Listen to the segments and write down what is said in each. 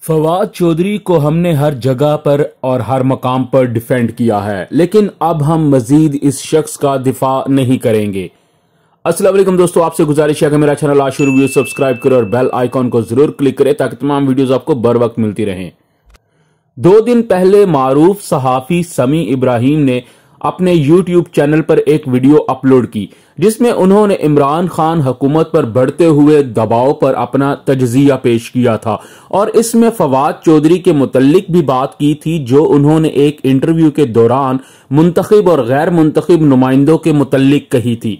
फवाद चौधरी को हमने हर जगह पर और हर मकाम पर डिफेंड किया है, लेकिन अब हम मजीद इस शख्स का दिफा नहीं करेंगे। अस्सलाम वालेकुम दोस्तों, आपसे गुजारिश है कि मेरा चैनल आशुर रिव्यू सब्सक्राइब करें और बेल आइकॉन को जरूर क्लिक करें ताकि तमाम वीडियोस आपको बर वक्त मिलती रहें। 2 दिन पहले मारूफ सहाफी समी इब्राहिम ने अपने यूट्यूब चैनल पर एक वीडियो अपलोड की जिसमें उन्होंने इमरान खान हुकूमत पर बढ़ते हुए दबाव पर अपना तजजिया पेश किया था और इसमें फवाद चौधरी के मुतल्लिक भी बात की थी जो उन्होंने एक इंटरव्यू के दौरान मुंतखब और गैर मुंतखब नुमाइंदों के मुतल्लिक कही थी।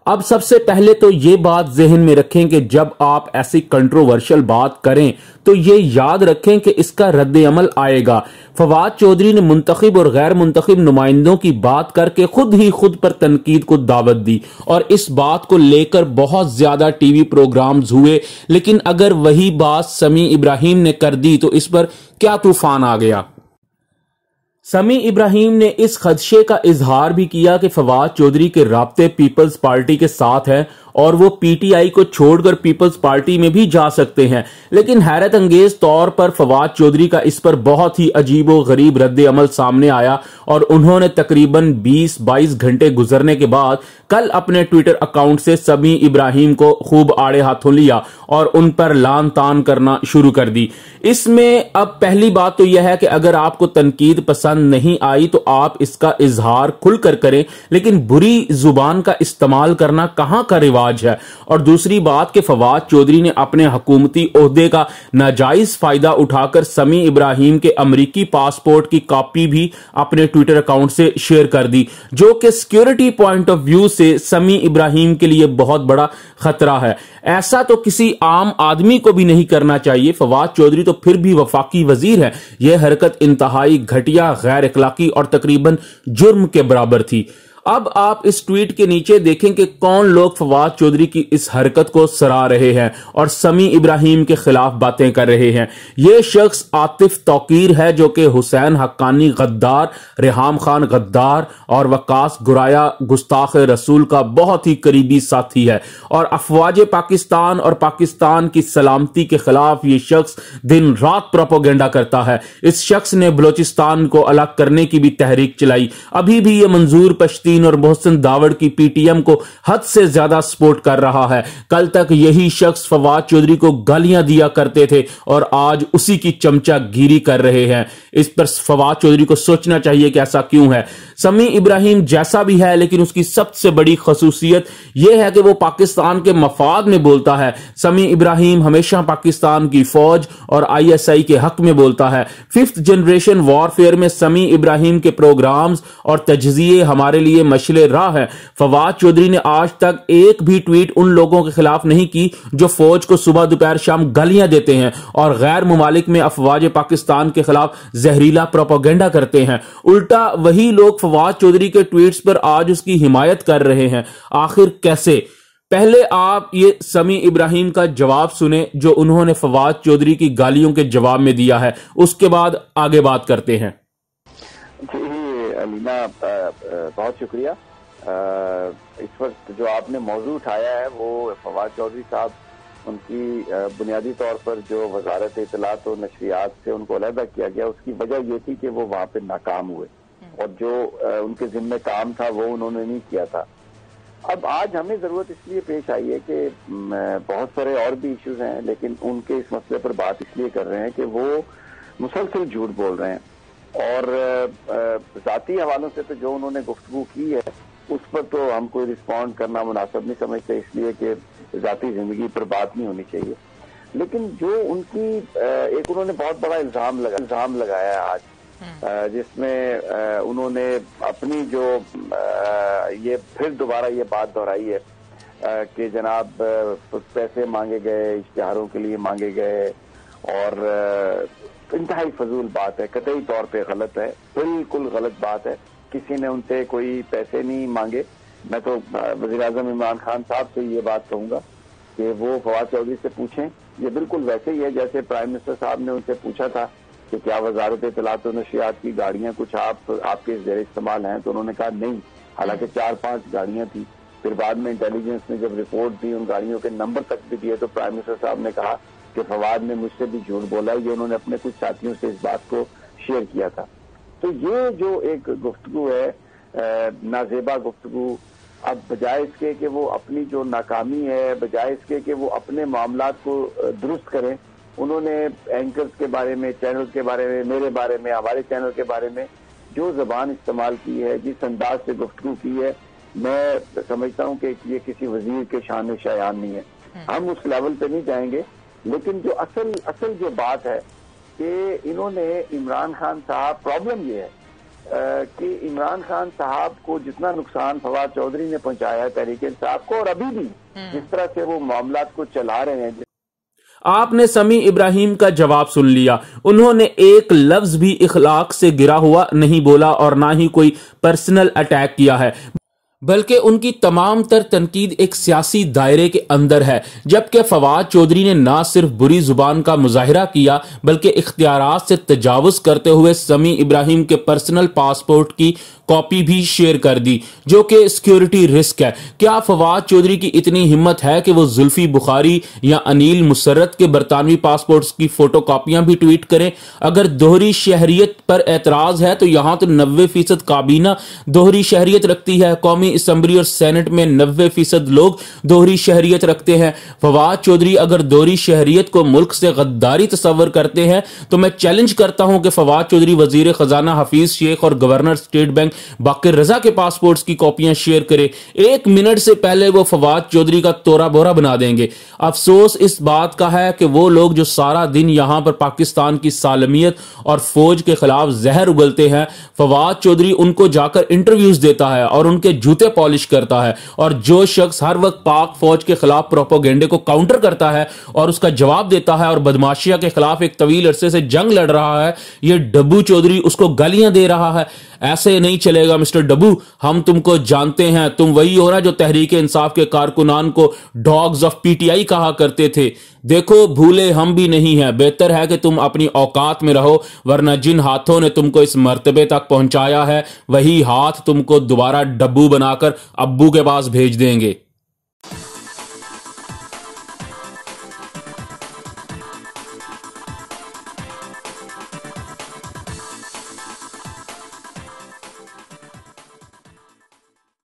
अब सबसे पहले तो ये बात जहन में रखें कि जब आप ऐसी कंट्रोवर्शियल बात करें तो ये याद रखें कि इसका रद्द अमल आएगा। फवाद चौधरी ने मुंतखब और गैर मुंतखब नुमाइंदों की बात करके खुद पर तनकीद को दावत दी और इस बात को लेकर बहुत ज्यादा टीवी प्रोग्राम्स हुए, लेकिन अगर वही बात समी इब्राहिम ने कर दी तो इस पर क्या तूफान आ गया। समी इब्राहिम ने इस खदशे का इजहार भी किया कि फवाद चौधरी के राब्ते पीपल्स पार्टी के साथ है और वो पीटीआई को छोड़कर पीपल्स पार्टी में भी जा सकते हैं, लेकिन हैरत अंगेज तौर पर फवाद चौधरी का इस पर बहुत ही अजीबो गरीब रद्द अमल सामने आया और उन्होंने तकरीबन 20-22 घंटे गुजरने के बाद कल अपने ट्विटर अकाउंट से समी इब्राहिम को खूब आड़े हाथों लिया और उन पर लान तान करना शुरू कर दी। इसमें अब पहली बात तो यह है कि अगर आपको तनकीद पसंद नहीं आई तो आप इसका इजहार खुलकर करें, लेकिन बुरी जुबान का इस्तेमाल करना कहां का रिवाज है। और दूसरी बात कि फवाद चौधरी ने अपने हुकूमती ओहदे का नाजायज फायदा उठाकर समी इब्राहिम के अमरीकी पासपोर्ट की कॉपी भी अपने ट्विटर अकाउंट से शेयर कर दी, जो कि सिक्योरिटी पॉइंट ऑफ व्यू से समी इब्राहिम के लिए बहुत बड़ा खतरा है। ऐसा तो किसी आम आदमी को भी नहीं करना चाहिए। फवाद चौधरी तो फिर भी वफाकी वजीर है। यह हरकत इंतहाई घटिया, गैर अखलाकी और तकरीबन जुर्म के बराबर थी। अब आप इस ट्वीट के नीचे देखें कि कौन लोग फवाद चौधरी की इस हरकत को सराह रहे हैं और समी इब्राहिम के खिलाफ बातें कर रहे हैं। यह शख्स आतिफ तौकीर है जो कि हुसैन हक्कानी गद्दार, रेहाम खान गद्दार और वकास गुराया गुस्ताख रसूल का बहुत ही करीबी साथी है और अफवाज पाकिस्तान और पाकिस्तान की सलामती के खिलाफ यह शख्स दिन रात प्रोपेगेंडा करता है। इस शख्स ने बलोचिस्तान को अलग करने की भी तहरीक चलाई। अभी भी यह मंजूर पश्ती और मोहसिन दावड़ की पीटीएम को हद से ज्यादा सपोर्ट कर रहा है। कल तक यही शख्स फवाद चौधरी को गालियां दिया करते थे और आज उसी की चमचागिरी कर रहे हैं। इस पर फवाद चौधरी को सोचना चाहिए कि ऐसा क्यों है। समी इब्राहिम जैसा भी है, लेकिन उसकी सबसे बड़ी खसूसियत यह है कि वो पाकिस्तान के मफाद में बोलता है। समी इब्राहिम हमेशा पाकिस्तान की फौज और आईएसआई के हक में बोलता है। 5th जनरेशन वॉरफेयर में समी इब्राहिम के प्रोग्राम्स और तजजिए हमारे लिए मशले राह है। फवाद चौधरी ने आज तक एक भी ट्वीट उन लोगों के खिलाफ नहीं की जो फौज को सुबह दोपहर शाम गालियां देते हैं और गैर मुमालिक में अफवाज पाकिस्तान के खिलाफ जहरीला प्रोपेगेंडा करते हैं। उल्टा वही लोग फवाद चौधरी के ट्वीट्स पर आज उसकी हिमायत कर रहे हैं। आखिर कैसे? पहले आप ये समी इब्राहिम का जवाब सुने जो उन्होंने फवाद चौधरी की गालियों के जवाब में दिया है, उसके बाद आगे बात करते हैं। अलीना, बहुत शुक्रिया। इस वक्त जो आपने मौजू उठाया है वो फवाद चौधरी साहब, उनकी बुनियादी तौर पर जो वजारत इत्तलात और नशरियात से उनको अलहदा किया गया, उसकी वजह ये थी कि वो वहां पे नाकाम हुए और जो उनके जिम्मे काम था वो उन्होंने नहीं किया था। अब आज हमें जरूरत इसलिए पेश आई है कि बहुत सारे और भी इश्यूज हैं, लेकिन उनके इस मसले पर बात इसलिए कर रहे हैं कि वो मुसलसल झूठ बोल रहे हैं और जाती हवालों से तो जो उन्होंने गुफ्तगू की है उस पर तो हम कोई रिस्पॉन्ड करना मुनासिब नहीं समझते, इसलिए कि जाती जिंदगी पर बात नहीं होनी चाहिए। लेकिन जो उनकी एक उन्होंने बहुत बड़ा इल्जाम लगाया है आज, जिसमें उन्होंने अपनी जो ये फिर दोबारा ये बात दोहराई है कि जनाब पैसे मांगे गए, इश्तिहारों के लिए मांगे गए और इंतहाई फजूल बात है, कतई तौर पे गलत है, बिल्कुल गलत बात है। किसी ने उनसे कोई पैसे नहीं मांगे। मैं तो वज़ीर-ए-आज़म इमरान खान साहब से ये बात कहूंगा कि वो फवाद चौधरी से पूछें। ये बिल्कुल वैसे ही है जैसे प्राइम मिनिस्टर साहब ने उनसे पूछा था कि क्या वजारत इत्तलात और नशरियात की गाड़ियां कुछ आपके ज़ेर इस्तेमाल हैं, तो उन्होंने कहा नहीं, हालांकि 4-5 गाड़ियां थी। फिर बाद में इंटेलिजेंस ने जब रिपोर्ट दी, उन गाड़ियों के नंबर तक भी दिए, तो प्राइम मिनिस्टर साहब ने कहा کہ فواد نے مجھ سے بھی جھوٹ بولا. یہ انہوں نے اپنے کچھ ساتھیوں سے اس بات کو شیئر کیا تھا. تو یہ جو ایک گفتگو ہے نازیبا گفتگو، اب بجائے اس کے کہ وہ اپنی جو ناکامی ہے، بجائے اس کے کہ وہ اپنے معاملات کو درست کریں، انہوں نے اینکرز کے بارے میں، چینل کے بارے میں، میرے بارے میں، ہمارے چینل کے بارے میں جو زبان استعمال کی ہے، جس انداز سے گفتگو کی ہے، میں سمجھتا ہوں کہ یہ کسی وزیر کے شان و شایان نہیں ہے. ہم اس لیول پہ نہیں جائیں گے، لیکن جو اصل جو بات ہے کہ انہوں نے عمران خان صاحب، پرابلم یہ ہے کہ عمران خان صاحب کو جتنا نقصان فواد چودھری نے پہنچایا ہے تحریک انصاف کو، اور ابھی بھی جس طرح سے وہ معاملات کو چلا رہے ہیں. آپ نے سمیع ابراہیم کا جواب سن لیا. انہوں نے ایک لفظ بھی اخلاق سے گرا ہوا نہیں بولا اور نہ ہی کوئی پرسنل اٹیک کیا ہے، بلکہ ان کی تمام تر تنقید ایک سیاسی دائرے کے اندر ہے. جبکہ فواد چودھری نے نہ صرف بری زبان کا مظاہرہ کیا بلکہ اختیارات سے تجاوز کرتے ہوئے سمیع ابراہیم کے پرسنل پاسپورٹ کی کاپی بھی شیئر کر دی، جو کہ سیکیورٹی رسک ہے. کیا فواد چودھری کی اتنی ہمت ہے کہ وہ زلفی بخاری یا انیل مسرت کے برطانوی پاسپورٹس کی فوٹو کاپیاں بھی ٹویٹ کریں؟ اگر دوہری شہریت پر اعتراض ہے تو یہاں تو 90% کابینہ دوہری شہریت رکھتی ہے. قومی اسمبلی اور سینٹ میں 90% لوگ دوہری شہریت رکھتے ہیں. فواد چودھری اگر دوہری شہریت کو ملک سے غداری تصور کرتے ہیں تو میں چیلنج کرتا ہوں کہ فواد چودھری وزیر خزانہ حفیظ شیخ اور گورنر اسٹیٹ بینک باقر رضا کے پاسپورٹس کی کاپیاں شیئر کرے. 1 منٹ سے پہلے وہ فواد چودھری کا تورا بورا بنا دیں گے. افسوس اس بات کا ہے کہ وہ لوگ جو سارا دن یہاں پر پاکستان کی سالمیت اور فوج کے خلاف زہر اگلتے ہیں، فواد چودھری ان کو جا کر انٹرویوز دیتا ہے اور ان کے جوتے پالش کرتا ہے. اور جو شخص ہر وقت پاک فوج کے خلاف پروپیگنڈے کو کاؤنٹر کرتا ہے اور اس کا جواب دیتا ہے اور بدماشیہ کے خلاف ایک طویل عرصے سے جنگ لڑ رہا ہے، یہ ڈبو چودھری اس کو گالیاں دے رہا ہے. ایسے نہیں چلے گا مسٹر ڈبو، ہم تم کو جانتے ہیں. تم وہی ہو نا جو تحریک انصاف کے کارکنان کو dogs of P T I کہا کرتے تھے. دیکھو بھولے ہم بھی نہیں ہیں. بہتر ہے کہ تم اپنی اوقات میں رہو، ورنہ جن ہاتھوں نے تم کو اس مرتبے تک پہنچایا ہے وہی ہاتھ تم کو دوبارہ ڈبو بنا کر ابو کے پاس بھیج دیں گے.